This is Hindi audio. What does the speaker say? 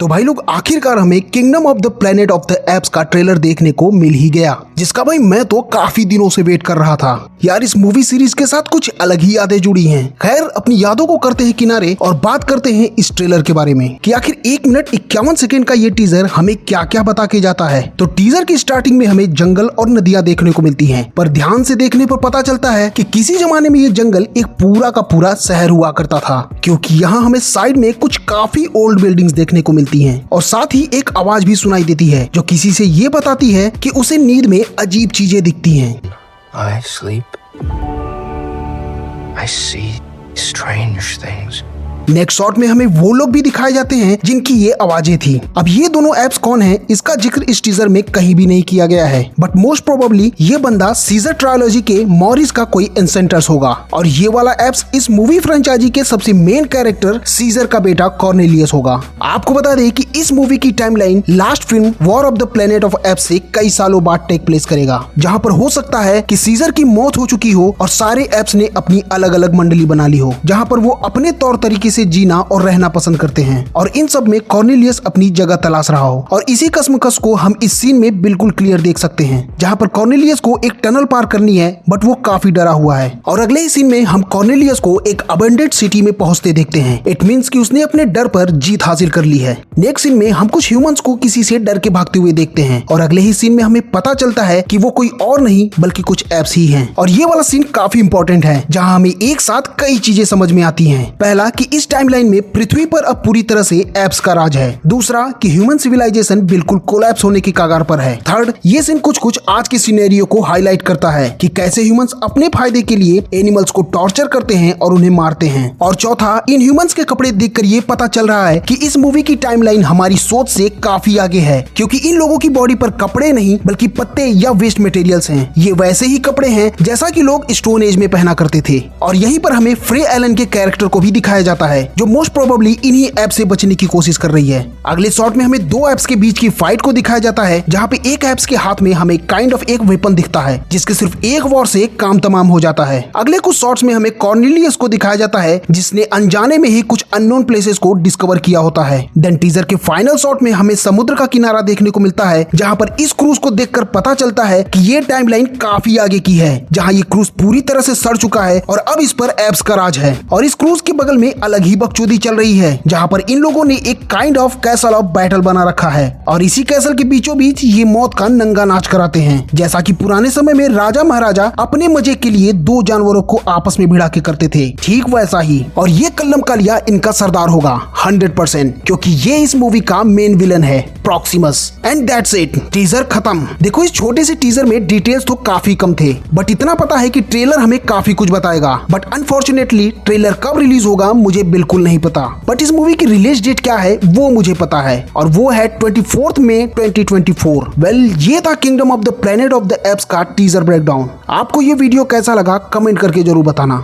तो भाई लोग आखिरकार हमें kingdom of the planet of the apps का ट्रेलर देखने को मिल ही गया, जिसका भाई मैं तो काफी दिनों से वेट कर रहा था। यार इस मूवी सीरीज के साथ कुछ अलग ही यादें जुड़ी हैं। खैर अपनी यादों को करते हैं किनारे और बात करते हैं इस ट्रेलर के बारे में कि आखिर 1 मिनट 51 सेकंड का ये टीजर हमें क्या क्या बता के जाता है। तो टीजर की स्टार्टिंग में हमें जंगल और नदियां देखने को मिलती हैं, पर ध्यान से देखने पर पता चलता है कि किसी जमाने में ये जंगल एक पूरा का पूरा शहर हुआ करता था, क्योंकि यहाँ हमें साइड में कुछ काफी ओल्ड बिल्डिंग्स देखने को मिलती हैं और साथ ही एक आवाज भी सुनाई देती है जो किसी से ये बताती है कि उसे नींद में अजीब चीजें दिखती हैं। I sleep. I see strange things. Next shot में हमें वो लोग भी दिखाए जाते हैं जिनकी ये आवाजें थी। अब ये दोनों एप्स कौन हैं, इसका जिक्र इस टीजर में कहीं भी नहीं किया गया है, बट मोस्ट प्रोबेबली ये बंदा सीजर ट्रायोलॉजी के मॉरिस का कोई इंसेंटर्स होगा और ये वाला एप्स इस मूवी फ्रेंचाइजी के सबसे मेन कैरेक्टर सीजर का बेटा कॉर्नेलियस होगा। आपको बता दें कि इस मूवी की timeline last film war of the planet of apps से कई सालों बाद टेक प्लेस करेगा, जहाँ पर हो सकता है कि सीजर की मौत हो चुकी हो और सारे एप्स ने अपनी अलग अलग मंडली बना ली हो, जहाँ पर वो अपने तौर तरीके से जीना और रहना पसंद करते हैं और इन सब में कॉर्नेलियस अपनी जगह तलाश रहा हो। और इसी कसमकस को हम इस सीन में बिल्कुल क्लियर देख सकते हैं, जहां पर कॉर्नेलियस को एक टनल पार करनी है, बट वो काफी डरा हुआ है। और अगले ही सीन में हम कॉर्नेलियस को एक अबंडेंट सिटी में पहुंचते देखते हैं। इट मींस कि उसने अपने डर पर जीत हासिल कर ली है। नेक्स्ट सीन में हम कुछ ह्यूमंस को किसी से डर के भागते हुए देखते हैं और अगले ही सीन में हमें पता चलता है कि वो कोई और नहीं बल्कि कुछ एप्स ही हैं। और ये वाला सीन काफी इंपॉर्टेंट है, जहां हमें एक साथ कई चीजें समझ में आती हैं। पहला कि इस टाइमलाइन में पृथ्वी पर अब पूरी तरह से एप्स का राज है। दूसरा कि ह्यूमन सिविलाइजेशन बिल्कुल कोलैप्स होने की कगार पर है। थर्ड, ये सीन कुछ आज के सिनेरियो को हाईलाइट करता है कि कैसे ह्यूमंस अपने फायदे के लिए एनिमल्स को टॉर्चर करते हैं और उन्हें मारते हैं। और चौथा, इन ह्यूमंस के कपड़े देखकर ये पता चल रहा है कि इस मूवी की टाइमलाइन हमारी सोच से काफी आगे है, क्योंकि इन लोगों की बॉडी पर कपड़े नहीं बल्कि पत्ते या वेस्ट मटेरियल्स हैं। ये वैसे ही कपड़े हैं जैसा कि लोग स्टोन एज में पहना करते थे। और यहीं पर हमें फ्रे एलन के कैरेक्टर को भी दिखाया जाता है, जो मोस्ट प्रोबेबली इन्हीं ऐप से बचने की कोशिश कर रही है। अगले शॉट में हमें दो ऐप्स के बीच की फाइट को दिखाया जाता है, जहां पे एक ऐप्स के हाथ में हमें काइंड ऑफ एक वेपन दिखता है, जिसके सिर्फ एक वॉर से काम तमाम हो जाता है। अगले कुछ शॉट्स में हमें कॉर्नेलियस को दिखाया जाता है, जिसने अनजाने में ही कुछ अननोन प्लेसेस को डिस्कवर किया होता है। देन टीजर के फाइनल शॉट में हमें समुद्र का किनारा देखने को मिलता है, जहां पर इस क्रूज को देखकर पता चलता है कि ये टाइमलाइन काफी आगे की है, जहां ये क्रूज पूरी तरह से सड़ चुका है और अब इस पर एप्स का राज है। और इस क्रूज के बगल में अलग ही बकचोदी चल रही है, जहां पर इन लोगों ने एक kind of castle of battle बना रखा है और इसी कैसल के बीचों बीच ये मौत का नंगा नाच कराते हैं, जैसा कि पुराने समय में राजा महाराजा अपने मजे के लिए दो जानवरों को आपस में भिड़ा के करते थे, ठीक वैसा ही। और ये कल्लम कालिया इनका सरदार होगा 100%, क्योंकि ये इस मूवी का मेन विलन है Proximus. And that's it, teaser खत्म। देखो इस छोटे से टीजर में डिटेल्स तो काफी कम थे, बट इतना पता है कि ट्रेलर हमें काफी कुछ बताएगा। बट अनफॉर्चुनेटली ट्रेलर कब रिलीज होगा मुझे बिल्कुल नहीं पता, बट इस मूवी की रिलीज डेट क्या है वो मुझे पता है, और वो है 24 मई 2024। वेल ये था kingdom of the planet of the apps का टीजर ब्रेकडाउन। आपको ये वीडियो कैसा लगा कमेंट करके जरूर बताना।